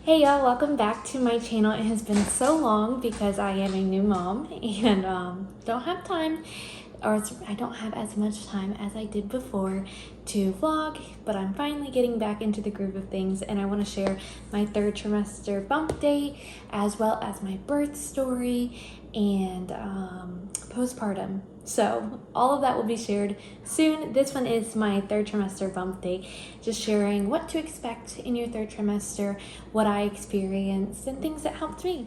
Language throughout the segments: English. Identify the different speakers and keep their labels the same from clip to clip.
Speaker 1: Hey y'all, welcome back to my channel. It has been so long because I am a new mom and don't have time, or I don't have as much time as I did before to vlog, but I'm finally getting back into the groove of things, and I want to share my third trimester bump date as well as my birth story and postpartum. So all of that will be shared soon. This one is my third trimester bump date, just sharing what to expect in your third trimester, what I experienced, and things that helped me.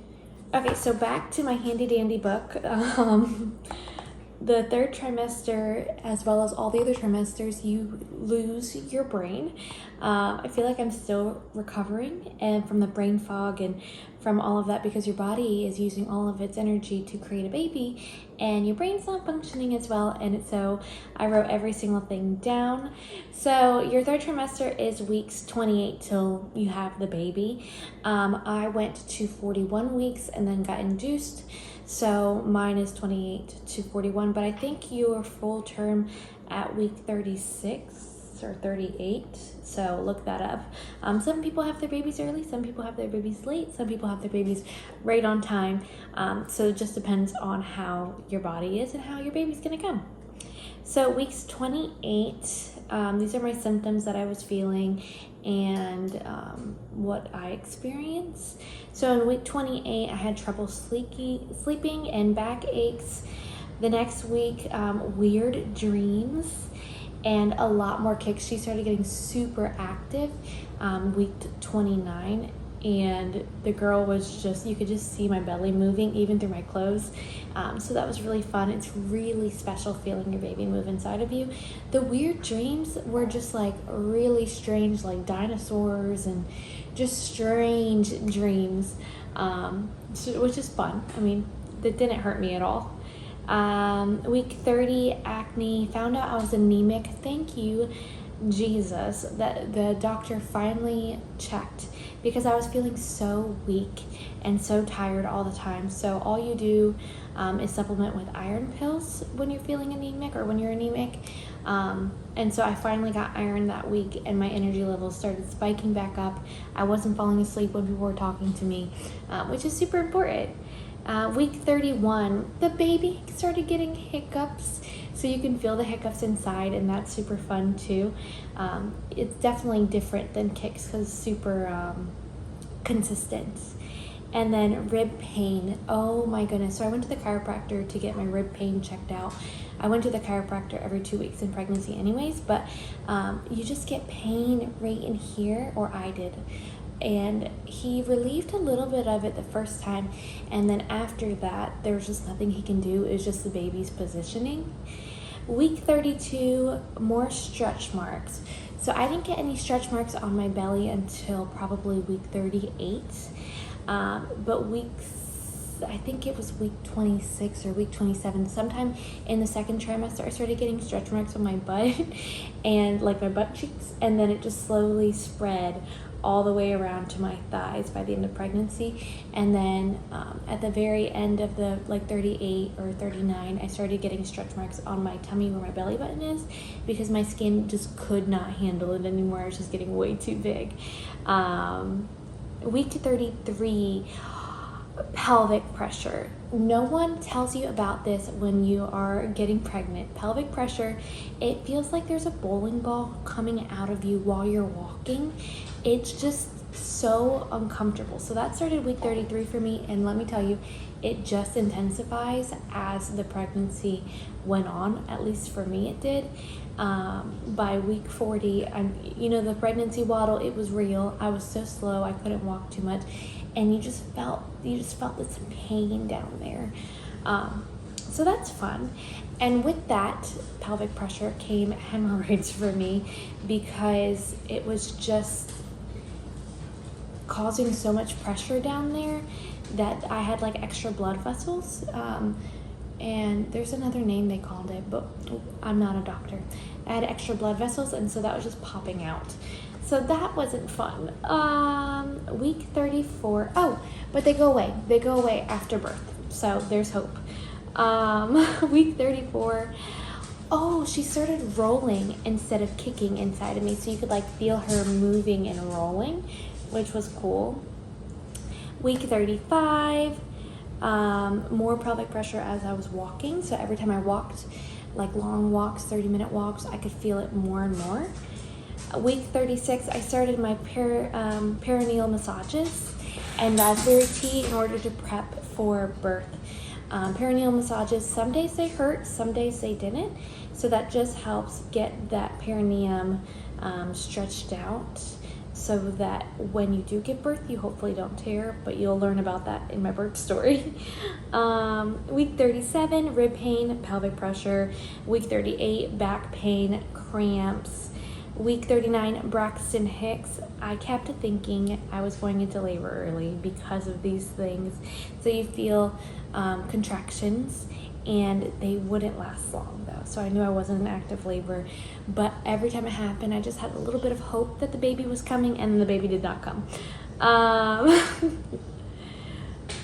Speaker 1: Okay, so back to my handy dandy book. The third trimester, as well as all the other trimesters, you lose your brain. I feel like I'm still recovering and from the brain fog and from all of that, because your body is using all of its energy to create a baby and your brain's not functioning as well. And so I wrote every single thing down. So your third trimester is weeks 28 till you have the baby. I went to 41 weeks and then got induced. So mine is 28 to 41, but I think your full term at week 36 or 38, so look that up. Some people have their babies early, some people have their babies late, some people have their babies right on time. So it just depends on how your body is and how your baby's gonna come. So weeks 28, these are my symptoms that I was feeling and what I experienced. So in week 28, I had trouble sleeping and back aches. The next week, weird dreams and a lot more kicks. She started getting super active week 29, and the girl was just, you could just see my belly moving even through my clothes. So that was really fun. It's really special feeling your baby move inside of you. The weird dreams were just like really strange, like dinosaurs and just strange dreams, which is fun. I mean, that didn't hurt me at all. Week 30, acne, found out I was anemic. Thank you, Jesus, that the doctor finally checked, because I was feeling so weak and so tired all the time. So all you do is supplement with iron pills when you're feeling anemic or when you're anemic. And so I finally got iron that week and my energy levels started spiking back up. I wasn't falling asleep when people were talking to me, which is super important. Week 31, the baby started getting hiccups, so you can feel the hiccups inside, and that's super fun too. It's definitely different than kicks because it's super consistent. And then rib pain, oh my goodness. So I went to the chiropractor to get my rib pain checked out. I went to the chiropractor every 2 weeks in pregnancy anyways, but you just get pain right in here, or I did. And he relieved a little bit of it the first time, and then after that there was just nothing he can do. It was just the baby's positioning. Week 32, more stretch marks. So I didn't get any stretch marks on my belly until probably week 38, but I think it was week 26 or week 27, sometime in the second trimester, I started getting stretch marks on my butt and like my butt cheeks, and then it just slowly spread all the way around to my thighs by the end of pregnancy. And then at the very end of the 38 or 39, I started getting stretch marks on my tummy where my belly button is, because my skin just could not handle it anymore. I was just getting way too big. Week 33, pelvic pressure. No one tells you about this when you are getting pregnant. Pelvic pressure, it feels like there's a bowling ball coming out of you while you're walking. It's just so uncomfortable. So that started week 33 for me, and let me tell you, it just intensifies as the pregnancy went on. At least for me it did. By week 40, the pregnancy waddle, it was real. I was so slow, I couldn't walk too much, and you just felt this pain down there. So that's fun. And with that pelvic pressure came hemorrhoids for me, because it was just causing so much pressure down there that I had like extra blood vessels. And there's another name they called it, but I'm not a doctor. I had extra blood vessels, and so that was just popping out. So that wasn't fun. Week 34, but they go away. They go away after birth, so there's hope. Week 34, she started rolling instead of kicking inside of me, so you could like feel her moving and rolling, which was cool. Week 35, more pelvic pressure as I was walking. So every time I walked, like long walks, 30-minute walks, I could feel it more and more. Week 36, I started my perineal massages and raspberry tea in order to prep for birth. Perineal massages, some days they hurt, some days they didn't. So that just helps get that perineum stretched out so that when you do give birth, you hopefully don't tear, but you'll learn about that in my birth story. Week 37, rib pain, pelvic pressure. Week 38, back pain, cramps. Week 39, Braxton Hicks. I kept thinking I was going into labor early because of these things. So you feel contractions, and they wouldn't last long though. So I knew I wasn't in active labor, but every time it happened, I just had a little bit of hope that the baby was coming, and the baby did not come.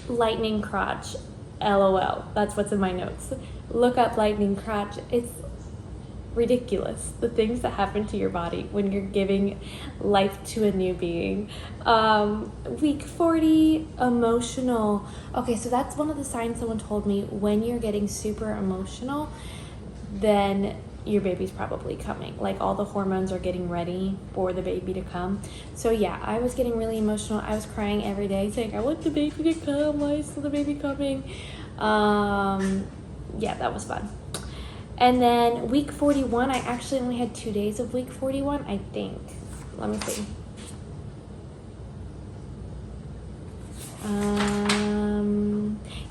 Speaker 1: Lightning crotch, LOL. That's what's in my notes. Look up lightning crotch. It's ridiculous, the things that happen to your body when you're giving life to a new being. Week 40, emotional. Okay, so that's one of the signs someone told me. When you're getting super emotional, then your baby's probably coming. Like all the hormones are getting ready for the baby to come. So yeah, I was getting really emotional. I was crying every day saying, I want the baby to come. Why is the baby coming? Yeah, that was fun. And then week 41, I actually only had 2 days of week 41, I think. Let me see.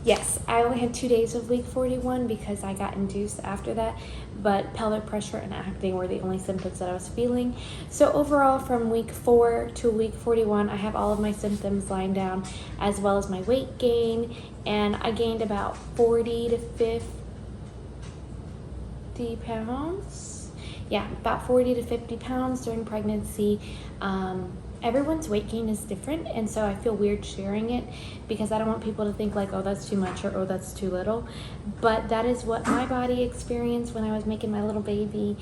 Speaker 1: Yes, I only had 2 days of week 41 because I got induced after that, but pelvic pressure and acne were the only symptoms that I was feeling. So overall, from week 4 to week 41, I have all of my symptoms lined down, as well as my weight gain, and I gained about 40 to 50 pounds. Yeah, about 40 to 50 pounds during pregnancy. Everyone's weight gain is different, and so I feel weird sharing it because I don't want people to think like, oh, that's too much, or oh, that's too little. But that is what my body experienced when I was making my little baby.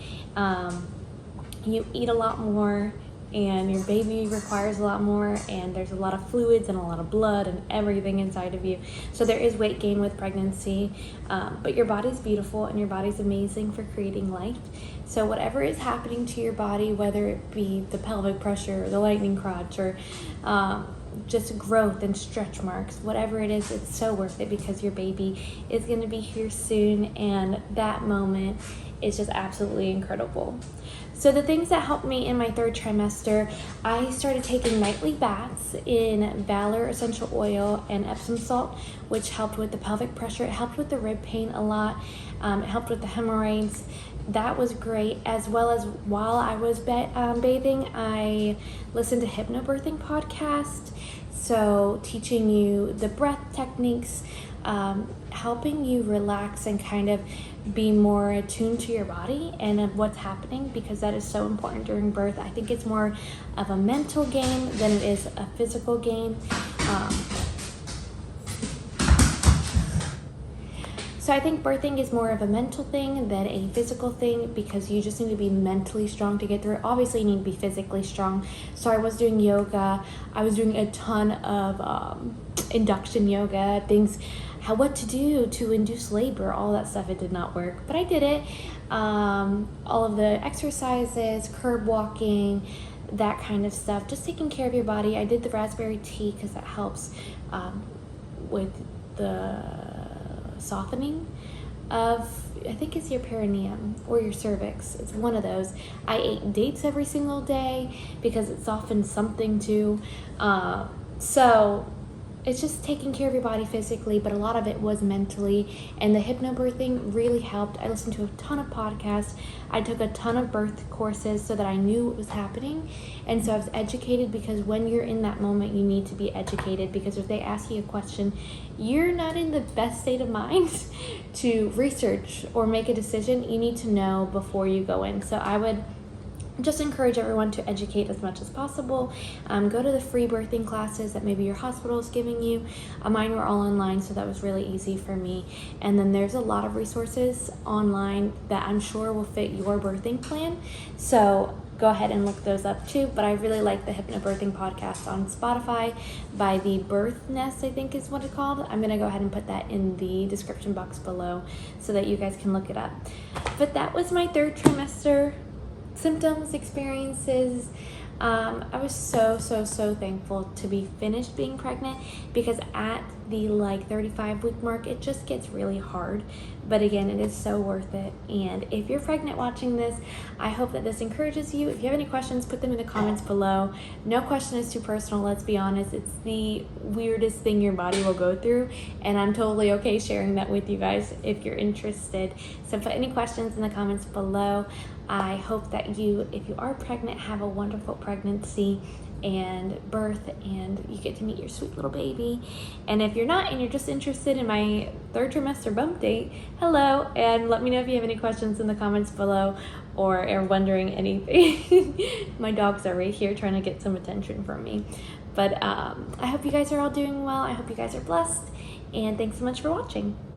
Speaker 1: You eat a lot more, and your baby requires a lot more, and there's a lot of fluids and a lot of blood and everything inside of you. So there is weight gain with pregnancy, but your body's beautiful and your body's amazing for creating life. So whatever is happening to your body, whether it be the pelvic pressure or the lightning crotch or just growth and stretch marks, whatever it is, it's so worth it because your baby is going to be here soon, and that moment is just absolutely incredible. So the things that helped me in my 3rd trimester, I started taking nightly baths in Valor essential oil and Epsom salt, which helped with the pelvic pressure. It helped with the rib pain a lot. It helped with the hemorrhoids. That was great, as well as while I was bathing, I listened to hypnobirthing podcast. So teaching you the breath techniques, helping you relax and kind of be more attuned to your body and of what's happening, because that is so important during birth. I think it's more of a mental game than it is a physical game. So I think birthing is more of a mental thing than a physical thing, because you just need to be mentally strong to get through it. Obviously, you need to be physically strong. So I was doing yoga. I was doing a ton of induction yoga, things, what to do to induce labor, all that stuff. It did not work, but I did it. All of the exercises, curb walking, that kind of stuff, just taking care of your body. I did the raspberry tea because that helps with the softening of, I think it's your perineum or your cervix. It's one of those. I ate dates every single day because it softens something too. So it's just taking care of your body physically, but a lot of it was mentally, and the hypnobirthing really helped. I listened to a ton of podcasts. I took a ton of birth courses so that I knew what was happening, and so I was educated, because when you're in that moment, you need to be educated, because if they ask you a question, you're not in the best state of mind to research or make a decision. You need to know before you go in. So I would just encourage everyone to educate as much as possible. Go to the free birthing classes that maybe your hospital is giving you. Mine were all online, so that was really easy for me. And then there's a lot of resources online that I'm sure will fit your birthing plan. So go ahead and look those up too. But I really like the Hypnobirthing podcast on Spotify by the Birth Nest, I think is what it's called. I'm going to go ahead and put that in the description box below so that you guys can look it up. But that was my 3rd trimester symptoms, experiences. I was so thankful to be finished being pregnant, because at the 35-week mark, it just gets really hard. But again, it is so worth it. And if you're pregnant watching this, I hope that this encourages you. If you have any questions, put them in the comments below. No question is too personal, let's be honest. It's the weirdest thing your body will go through, and I'm totally okay sharing that with you guys if you're interested. So put any questions in the comments below. I hope that you, if you are pregnant, have a wonderful pregnancy and birth, and you get to meet your sweet little baby. And if you're not, and you're just interested in my 3rd trimester bump date, hello, and let me know if you have any questions in the comments below, or are wondering anything. My dogs are right here trying to get some attention from me. But I hope you guys are all doing well. I hope you guys are blessed, and thanks so much for watching.